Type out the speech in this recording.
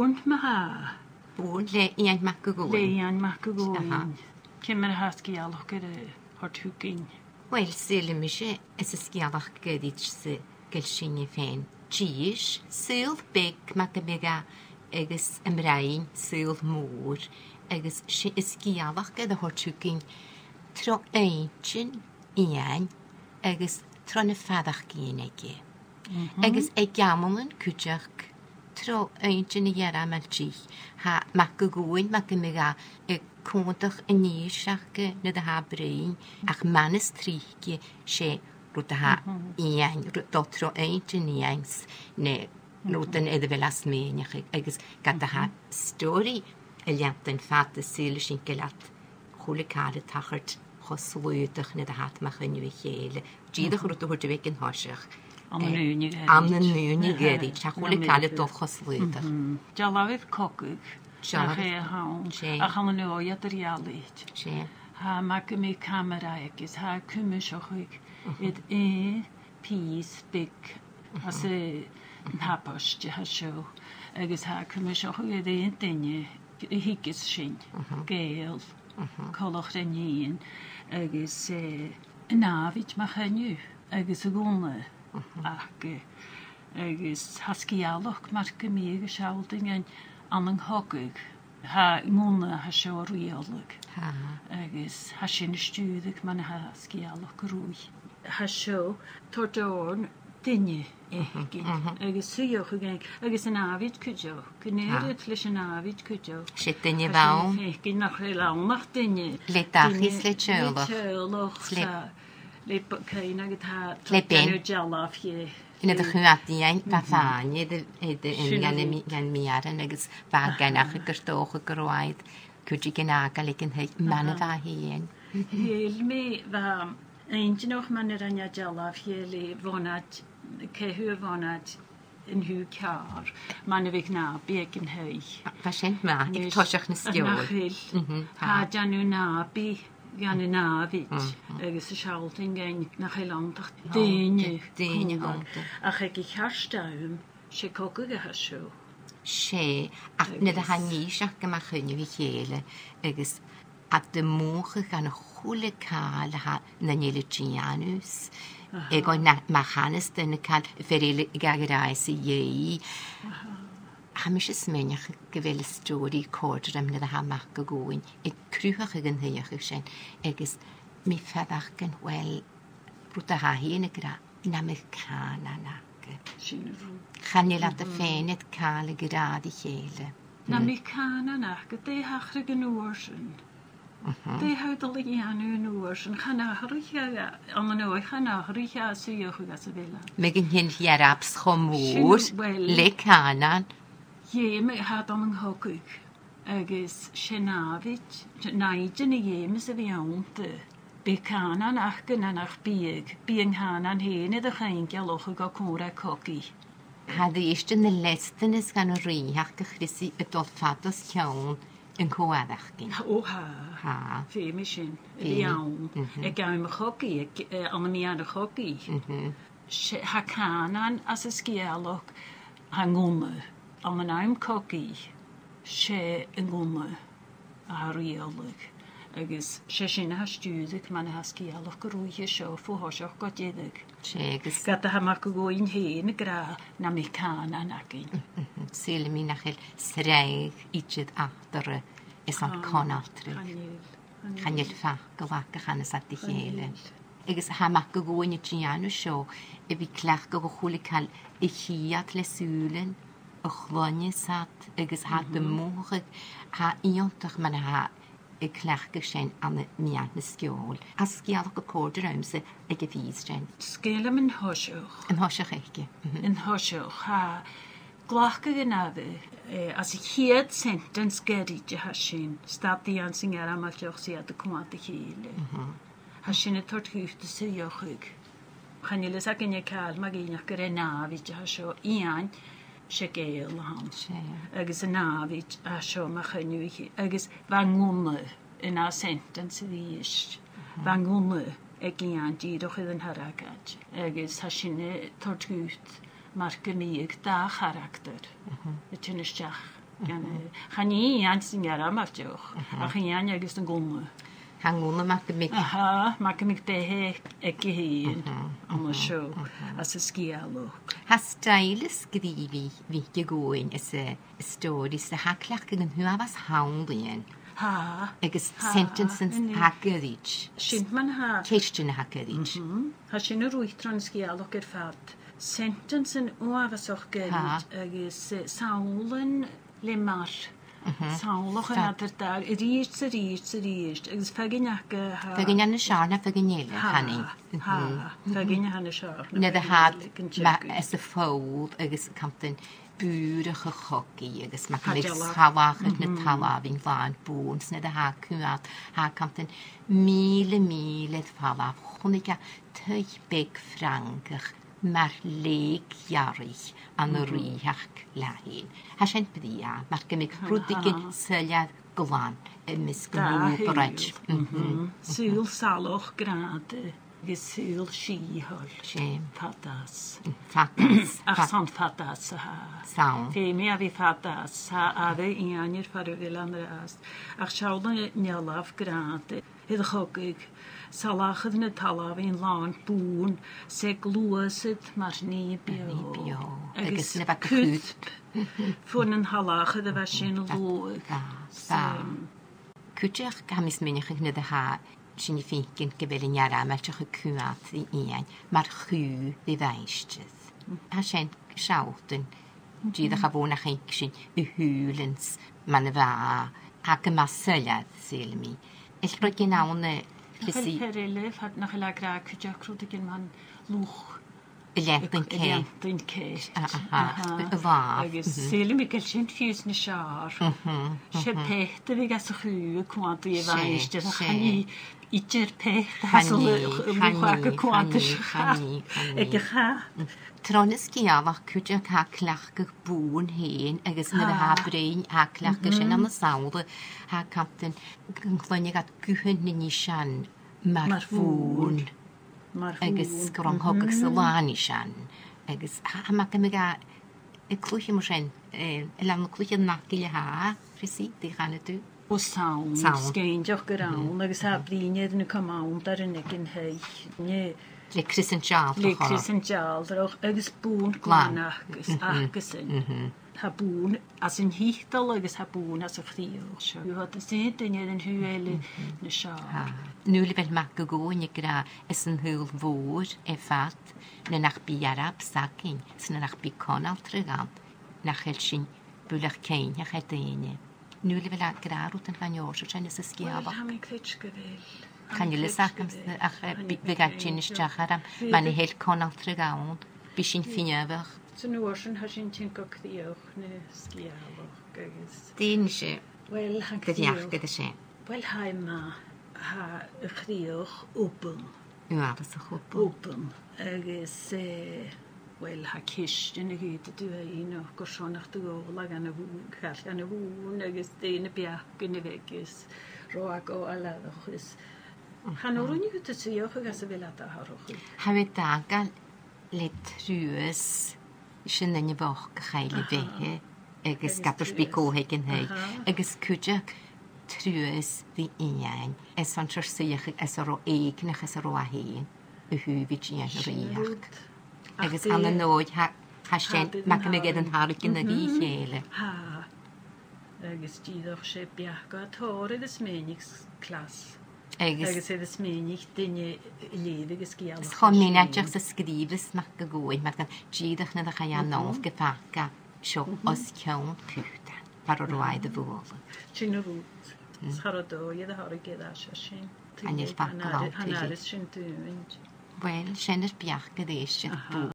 bún ma Bún le ian mac go le gwyl. an mac goin. Cymmer hasgi alwch gyda hortwgyn. Wel, syl ym eisiau ys ysgialach gydyd sy gylsyn i ffein. Gis, syl big mac ymega agos ymrain syl môr agos ysgialach gyda hortwgyn tro eintyn ian agos tro na ffadach gyn egi. Agos egamon cwtach tro eintyn i era mal gich ha mac gwyl mac ymega cwntach yn nisach na da ha brein ach manes trichge se rwt ha ian dotro eintyn ians ne rwt yn edrych fel asmeniach agos gada ha stori eliantyn ffat y syl sy'n gylat chwle cael y tachart choslwydach na da hat mach yn yw chele gydach rwt o hwrt yw yn hosach Am yn unig am na nŵni gyrri cha chwle cael y dof choslwydach Jalafydd cogwg. Jalafydd. A che hawn. Che. A chan yn oed yr ialit. se Ha mag ym ei camera egys. Ha cymys o'ch yd pys big. As y nhabos di ha sio. Egys ha cymys o'ch yd dynnu. Higys sy'n. Gael. Colwch rhan un. Egys nafyd ma chanyu. Egys y gwlna. Ac agos hasgialwch mar gymig y siawlding yn anang hogig. Ha mwna ha sio rhiolwg. ha Agos ha sy'n ystwydig ma'n hasgialwch rwy. Ha sio tordorn dynnu egin. Agos syioch ag agos yn afid cwdio. Gynerid leis yn afid cwdio. se dynnu fawn Egin nach e lawnach dynnu. le dachis le tjölach Le tjölwch. Le- Le cain ag ta. Le ben. Le jalaf ie. yn ydych chi'n adi ein fathani yn gan mi ar yn agos fagan ach y gyrdoch y gyrwaid cwdi gen agal ag yn hyn man y fa hyn Hel me va eintje nog man er an jalaf hele vonat kehu vonat in hu kar man vik na beg in hui. fa sy'n ma ag tosach na stiol Ha janu na bi gan y nafid agos y sialting gen nach eilantach dynnu dynnu hwnta. ach ag i charstaum se cogwg a hasio se ac nid y hanis ac yma chynnu fi chele agos a dy mwch gan y chwle cael ha na nil y gianus ag o'n ma chanes dyn y cael feril gagerai sy iei ha mis ys menach gyfel y stori cordr am nid y ha mach o gwyn e crwch ag yn hynach ag sy'n agos mi ffadach gan wel brwt a ha hi yn y gra na mi cana na sin ru. Chanel at y ffenet cael y gyrad I chele. Na mi can anach de hachrig yn oorsen. De houdal i anu yn oorsen. Chan achrig an yn oed chan achrig a syioch ag as y vila. Mae gen hyn hiarabs chomwr, Sin- wel- le canan. Ie me had an yn hogwg. Agus senafit. Naidyn i iem is y fi awnte. Be canan ach gynan ach bieg. Bieng hanan hen edrych ein galwch ag o cwra cogi. Had i eistedd yn y lestyn ys gan o rhywach gychrysu y dolffados llawn yn cwadach gyn. O ha. Ha. Fe mi sin. Fe. Fi awn. E gael y chogi. An mi ar y chogi. Ha canan as y sgialwch hangwna. An yn aim cogi. Se yn gwna. A rhiolwg. Agus se sin ha stúdig man ha sgialwch gyrwyd sio ffw hosioch godedig. Segys Gada ha mac o gwyn hen y gra na mi canan agin. syl mi nachel sreig ichyd adr ys am conaltry. Chanel ffach gyfach chanes at I chele. Agus ha mac o gwyn y gianw sio e fi clach go chwle cael I chiad le sŵlen y chlonio sat agus ha dy mwch ha iontach man ha y clach gysyn am y miant na sgiol. A sgialach y cordr amser ag y fys jen. Sgelem yn hosioch. Yn hosiach eich Yn hosioch ha glach ag yn afu. As I hiad sentence geri dy hasin. Stab di an sy'n ar amal joch si ad y cwmad y chile. Hasin y tort hwft y syrioch ag. Chanilys ag yn y cael mag un ag yr enafi dy hasio ian. Se gael han. Agus y nafid a sio ma chynnu I chi. Agus fan ngwna yn a sentence y ddysg. Fan ngwna ag ian diroch idd yn haragad. Agus ha sy'n tord hwft mar gymig da character. Y tyn ysdiach Chani an sy'n gara maf diolch. A chani an agos yn gwmw. Hangwn yma gymig. Aha, mae gymig behe eg i hun am y sio. As y sgialwg. Ha stael ysgrifi fi gygwyn ys y stori sy'n haclach gyda'n hwafas hawn dyn. Ha. Agos sentence yn hagyrich. Sy'n man ha. Ceistyn hagyrich. Ha sy'n yr wythron sgialwg i'r ffad. Sentence yn oafas o'ch gyrwyd agos sawl yn lemar. Sawl o'ch yn adr dag. Yr eist. Agos fagin ac ha. Fagin yn y siarn a fagin ele, hanny. Ha. Fagin yn y siarn. Nid y had ys y ffawd agos camtyn bŵr o'ch chogi agos mae gymryd salach yn y talaf yn flaen bŵn. Nid y had cwmad ha camtyn mil falaf. Chwnig a teibig ffrangach. Mae'r leg iarich an y rhywach lahin. Ha sy'n byddia, mae'r gymig rwdigyn syliad glan ymysg nhw bred. Syl salwch grad, syl sihol. Siem. Fadas. Fadas. Ach, son fadas ha. Sawn. Femi a fi fadas, ha a fe ianir ffarwyl am rast. Ach, siawd yn niolaf grad, hyd chogig. Salachyd yn y talaf yn lan bŵn, seg lwysyd mae'r ni bio. Agos yn y bag y cwyd. Ffwn yn halachyd y fasyn lwyd. Cwydio'ch gamis mynach yn gnyd y ha, sy'n i ffeinc yn gyfer yn iara, mae'r trach y cwad i ian, mae'r chw i feistydd. A sy'n siawt yn dydych a fôn a chync sy'n y hwlens, ma'n y fa, ac y masyliad sy'n mi. Eich roi gynawn y Fel perilif, nach y lagra cwydio'ch rwyd yn man lwch. Y lent yn ce. Y lent yn ce. Y fa. Agos sy'n mi gael sy'n ffys yn y siar. Se peth y fi gas y chw y cwad i efaist. Chani i'r peth hasol y lwchag y cwad y siar. Eg y cha. Tron ysgialach cwydio'ch ha clach gyda bŵn hen agos yn y ha brein ha clach gyda sy'n am y sawl ha captain gynglonig at gwhyn ni sian mar fŵn agos gron hog ag sylan i sian agos ha ma gymig a y clwch i mwysyn y lam y clwch yn nagil i ha rhysi di chan y dw O sawn, sgeindiwch gyrawn, agos ha briniad yn y cymawn dar yn egin hei. Le Chris yn Jal. Le Chris yn Jal, agos bŵn glan agos yn. Ha bŵn, as yn hythdol agos ha bŵn as y chrio. Yw hod y sydd yn ydyn hwyl yn y siar. Nŵl i fel mag o gwn i gra ys yn hwyl fôr e ffat, na nach bi arab sagin, sy'n nach bi conal trygant, nach el sy'n bwylach cein a'ch edeni. Nŵl i fel a gra rwt yn fanyos, sy'n ys ysgiafach. Wel, ham yn cleitch gyfel. Can you listen to the gachin is Jaharam? Many held conal tregaun, bishing finever. So no ocean has in tinkok the oak, ne skialo, gaggis. Dinge. Well, the yak the same. Well, hi ma, ha, a crioch, open. You are the hoop. Open. Gaggis, well, ha kish in a gate to do a ino, goshonach to go, like an a wound, cash and a wound, gaggis, day in a biak in the vegas, roag o alados. Han o'r unig wyt ti o'ch ag asaf fel ata harwch? Hawyd dagal le trwys sy'n yn y foch gael I fehe agos gabwys bi coheg yn hei agos cwdiach trwys ddi ian es o'n trwysych es o'r o eignach es o'r o a hen y hwfyd i'n rhiach agos an y nod ha sy'n mag yn ygyd yn harig yn y rhi llele agos dyddoch se biach o tor yd ysmenig clas Agos edd ysmenig dyn lefyg ysgial. Chon ni'n edrych sy'n sgrifus mag y gwyn, mag yn gydach na ddech a nolf gyfaga sio os ciawn pwtan, par o'r waed y fwol. Sy'n o rwt, scharodo, iedd a horig edda sy'n. Ani'r bag galaw. Hanaris sy'n dwi'n. Wel, sy'n yr biach gyda eisiau